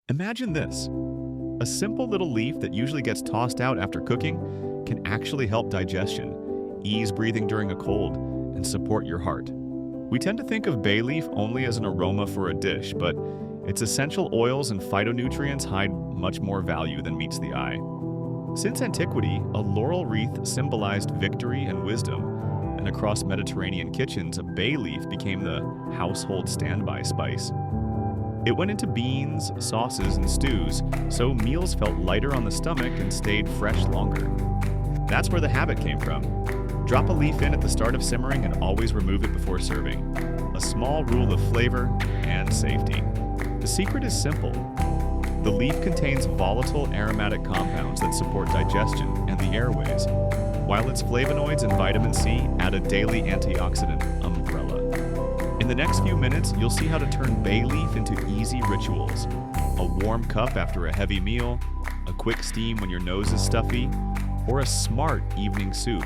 Imagine this. A simple little leaf that usually gets tossed out after cooking can actually help digestion, ease breathing during a cold, and support your heart. We tend to think of bay leaf only as an aroma for a dish, but its essential oils and phytonutrients hide much more value than meets the eye. Since antiquity, a laurel wreath symbolized victory and wisdom, and across Mediterranean kitchens, a bay leaf became the household standby spice. It went into beans, sauces, and stews, so meals felt lighter on the stomach and stayed fresh longer. That's where the habit came from. Drop a leaf in at the start of simmering and always remove it before serving. A small rule of flavor and safety. The secret is simple. The leaf contains volatile aromatic compounds that support digestion and the airways, while its flavonoids and vitamin C add a daily antioxidant umbrella. In the next few minutes, you'll see how to turn bay leaf into easy rituals. A warm cup after a heavy meal, a quick steam when your nose is stuffy, or a smart evening soup.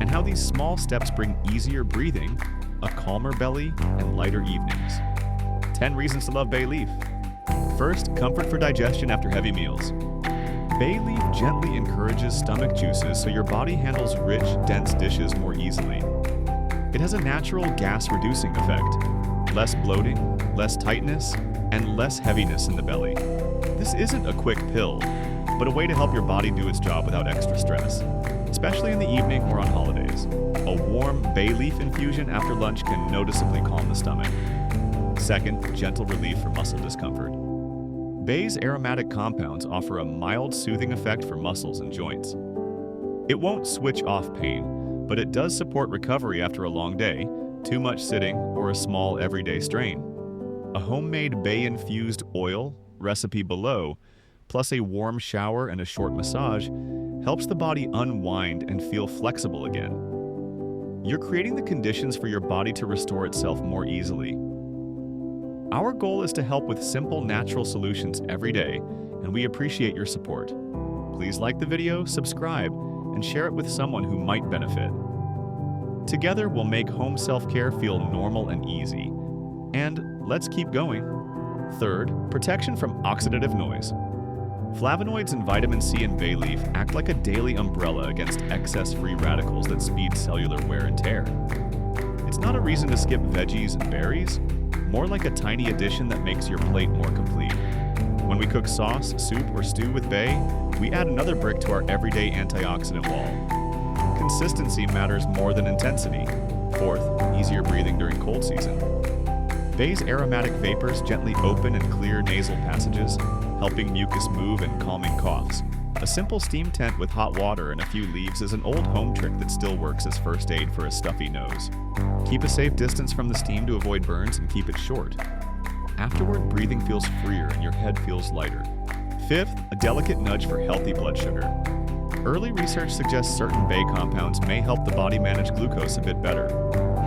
And how these small steps bring easier breathing, a calmer belly, and lighter evenings. 10 reasons to love bay leaf. First, comfort for digestion after heavy meals. Bay leaf gently encourages stomach juices so your body handles rich, dense dishes more easily. It has a natural gas-reducing effect. Less bloating, less tightness, and less heaviness in the belly. This isn't a quick pill, but a way to help your body do its job without extra stress, especially in the evening or on holidays. A warm bay leaf infusion after lunch can noticeably calm the stomach. Second, gentle relief for muscle discomfort. Bay's aromatic compounds offer a mild soothing effect for muscles and joints. It won't switch off pain, but it does support recovery after a long day, too much sitting, or a small everyday strain. A homemade bay-infused oil, recipe below, plus a warm shower and a short massage, helps the body unwind and feel flexible again. You're creating the conditions for your body to restore itself more easily. Our goal is to help with simple, natural solutions every day, and we appreciate your support. Please like the video, subscribe, and share it with someone who might benefit. Together, we'll make home self-care feel normal and easy. And let's keep going. Third, protection from oxidative noise. Flavonoids and vitamin C in bay leaf act like a daily umbrella against excess free radicals that speed cellular wear and tear. It's not a reason to skip veggies and berries, more like a tiny addition that makes your plate more complete. When we cook sauce, soup, or stew with bay, we add another brick to our everyday antioxidant wall. Consistency matters more than intensity. Fourth, easier breathing during cold season. Bay's aromatic vapors gently open and clear nasal passages, helping mucus move and calming coughs. A simple steam tent with hot water and a few leaves is an old home trick that still works as first aid for a stuffy nose. Keep a safe distance from the steam to avoid burns and keep it short. Afterward, breathing feels freer and your head feels lighter. Fifth, a delicate nudge for healthy blood sugar. Early research suggests certain bay compounds may help the body manage glucose a bit better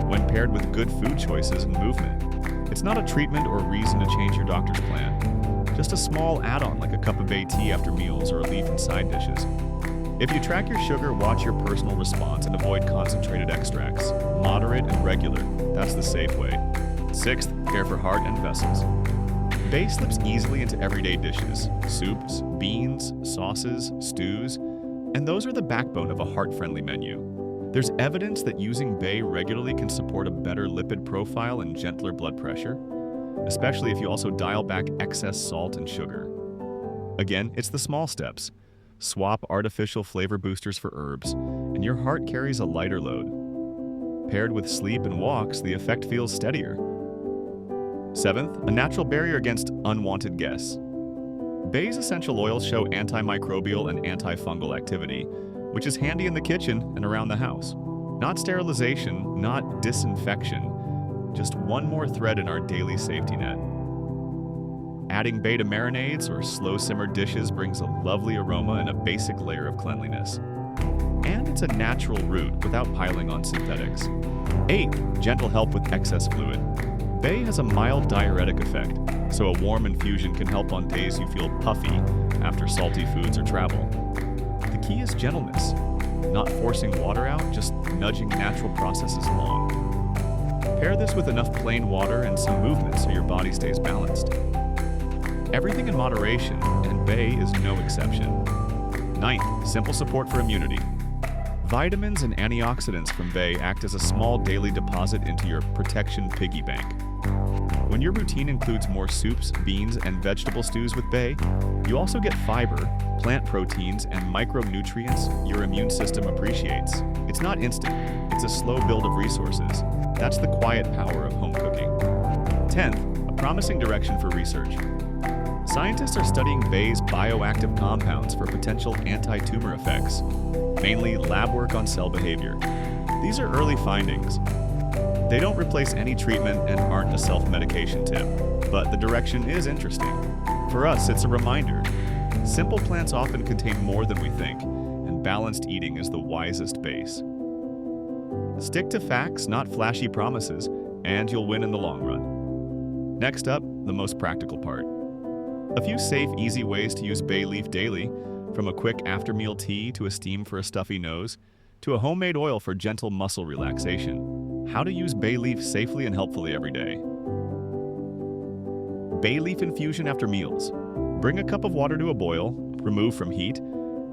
when paired with good food choices and movement. It's not a treatment or reason to change your doctor's plan. Just a small add-on like a cup of bay tea after meals or a leaf in side dishes. If you track your sugar, watch your personal response and avoid concentrated extracts. Moderate and regular, that's the safe way. Sixth, care for heart and vessels. Bay slips easily into everyday dishes, soups, beans, sauces, stews, and those are the backbone of a heart-friendly menu. There's evidence that using bay regularly can support a better lipid profile and gentler blood pressure, especially if you also dial back excess salt and sugar. Again, it's the small steps. Swap artificial flavor boosters for herbs, and your heart carries a lighter load. Paired with sleep and walks, the effect feels steadier. Seventh, a natural barrier against unwanted guests. Bay's essential oils show antimicrobial and antifungal activity, which is handy in the kitchen and around the house. Not sterilization, not disinfection, just one more thread in our daily safety net. Adding bay to marinades or slow-simmered dishes brings a lovely aroma and a basic layer of cleanliness. And it's a natural route without piling on synthetics. Eighth, gentle help with excess fluid. Bay has a mild diuretic effect, so a warm infusion can help on days you feel puffy after salty foods or travel. The key is gentleness, not forcing water out, just nudging natural processes along. Pair this with enough plain water and some movement so your body stays balanced. Everything in moderation, and bay is no exception. Ninth, simple support for immunity. Vitamins and antioxidants from bay act as a small daily deposit into your protection piggy bank. When your routine includes more soups, beans, and vegetable stews with bay, you also get fiber, plant proteins, and micronutrients your immune system appreciates. It's not instant, it's a slow build of resources. That's the quiet power of home cooking. 10th, a promising direction for research. Scientists are studying bay's bioactive compounds for potential anti-tumor effects, mainly lab work on cell behavior. These are early findings. They don't replace any treatment and aren't a self-medication tip, but the direction is interesting. For us, it's a reminder. Simple plants often contain more than we think, and balanced eating is the wisest base. Stick to facts, not flashy promises, and you'll win in the long run. Next up, the most practical part. A few safe, easy ways to use bay leaf daily, from a quick after-meal tea to a steam for a stuffy nose, to a homemade oil for gentle muscle relaxation. How to use bay leaf safely and helpfully every day. Bay leaf infusion after meals. Bring a cup of water to a boil, remove from heat,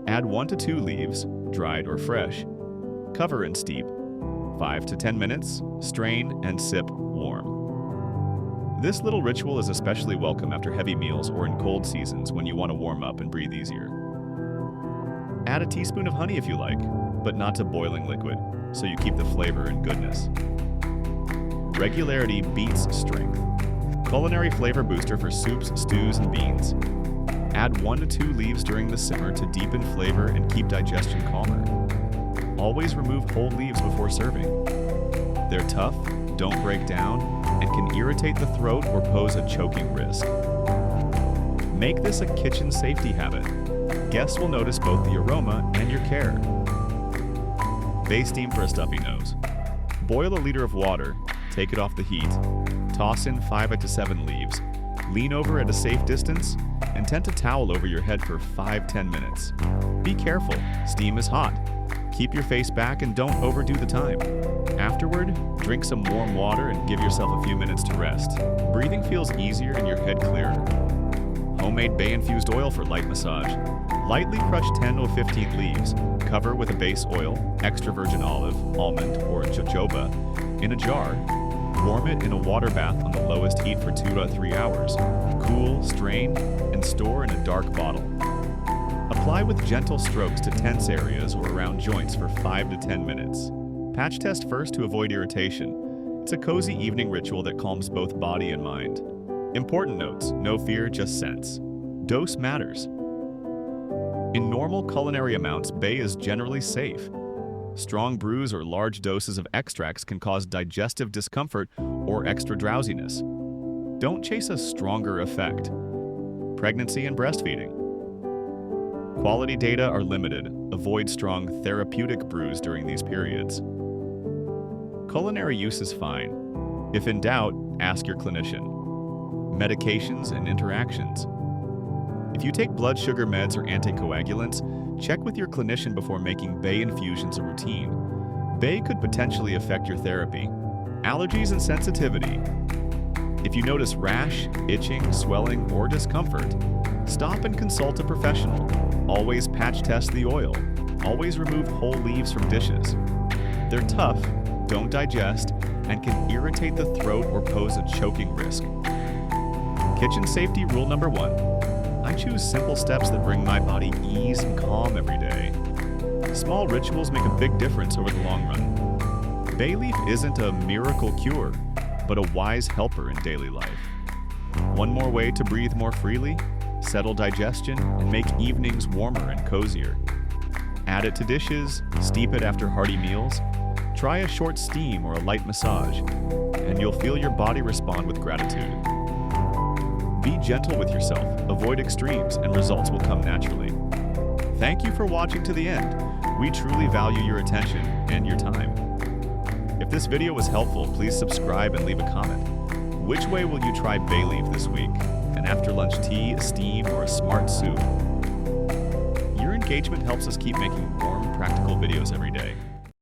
add 1 to 2 leaves, dried or fresh. Cover and steep. 5 to 10 minutes, strain and sip warm. This little ritual is especially welcome after heavy meals or in cold seasons when you want to warm up and breathe easier. Add a teaspoon of honey if you like, but not to boiling liquid, so you keep the flavor and goodness. Regularity beats strength. Culinary flavor booster for soups, stews, and beans. Add 1 to 2 leaves during the simmer to deepen flavor and keep digestion calmer. Always remove whole leaves before serving. They're tough, don't break down, and can irritate the throat or pose a choking risk. Make this a kitchen safety habit. Guests will notice both the aroma and your care. Bay steam for a stuffy nose. Boil a liter of water, take it off the heat, toss in 5 to 7 leaves, lean over at a safe distance, and tent a towel over your head for 5-10 minutes. Be careful, steam is hot. Keep your face back and don't overdo the time. Afterward, drink some warm water and give yourself a few minutes to rest. Breathing feels easier and your head clearer. Homemade bay-infused oil for light massage. Lightly crush 10 or 15 leaves, cover with a base oil, extra virgin olive, almond, or jojoba, in a jar. Warm it in a water bath on the lowest heat for 2 to 3 hours. Cool, strain, and store in a dark bottle. Apply with gentle strokes to tense areas or around joints for 5 to 10 minutes. Patch test first to avoid irritation. It's a cozy evening ritual that calms both body and mind. Important notes, no fear, just sense. Dose matters. In normal culinary amounts, bay is generally safe. Strong brews or large doses of extracts can cause digestive discomfort or extra drowsiness. Don't chase a stronger effect. Pregnancy and breastfeeding. Quality data are limited. Avoid strong therapeutic brews during these periods. Culinary use is fine. If in doubt, ask your clinician. Medications and interactions. If you take blood sugar meds or anticoagulants, check with your clinician before making bay infusions a routine. Bay could potentially affect your therapy. Allergies and sensitivity. If you notice rash, itching, swelling, or discomfort, stop and consult a professional. Always patch test the oil. Always remove whole leaves from dishes. They're tough, don't digest, and can irritate the throat or pose a choking risk. Kitchen safety rule number 1. I choose simple steps that bring my body ease and calm every day. Small rituals make a big difference over the long run. Bay leaf isn't a miracle cure, but a wise helper in daily life. One more way to breathe more freely, settle digestion, and make evenings warmer and cozier. Add it to dishes, steep it after hearty meals, try a short steam or a light massage, and you'll feel your body respond with gratitude. Be gentle with yourself, avoid extremes, and results will come naturally. Thank you for watching to the end. We truly value your attention and your time. If this video was helpful, please subscribe and leave a comment. Which way will you try bay leaf this week? An after-lunch tea, a steam, or a smart soup? Your engagement helps us keep making warm, practical videos every day.